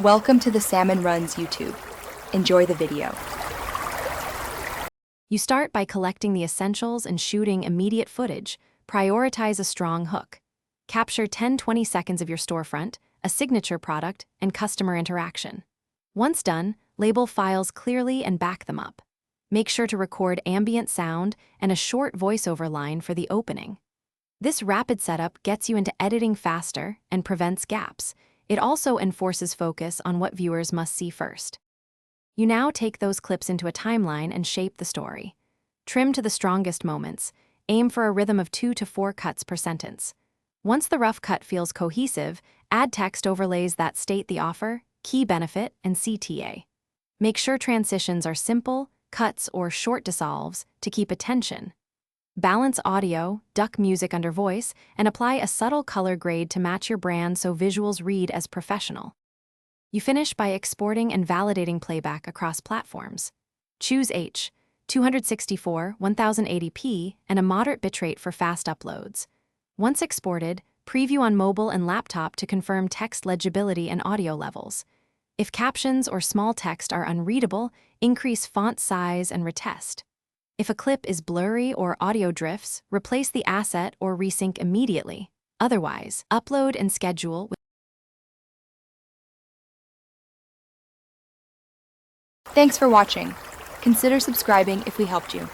Welcome to the Salmon Runs YouTube. Enjoy the video. You start by collecting the essentials and shooting immediate footage. Prioritize a strong hook. Capture 10-20 seconds of your storefront, a signature product, and customer interaction. Once done, label files clearly and back them up. Make sure to record ambient sound and a short voiceover line for the opening. This rapid setup gets you into editing faster and prevents gaps. It also enforces focus on what viewers must see first. You now take those clips into a timeline and shape the story. Trim to the strongest moments. Aim for a rhythm of 2 to 4 cuts per sentence. Once the rough cut feels cohesive, add text overlays that state the offer, key benefit, and CTA. Make sure transitions are simple, cuts, or short dissolves to keep attention. Balance audio, duck music under voice, and apply a subtle color grade to match your brand so visuals read as professional. You finish by exporting and validating playback across platforms. Choose H, 264, 1080p, and a moderate bitrate for fast uploads. Once exported, preview on mobile and laptop to confirm text legibility and audio levels. If captions or small text are unreadable, increase font size and retest. If a clip is blurry or audio drifts, replace the asset or resync immediately. Otherwise, upload and schedule. Thanks for watching. Consider subscribing if we helped you.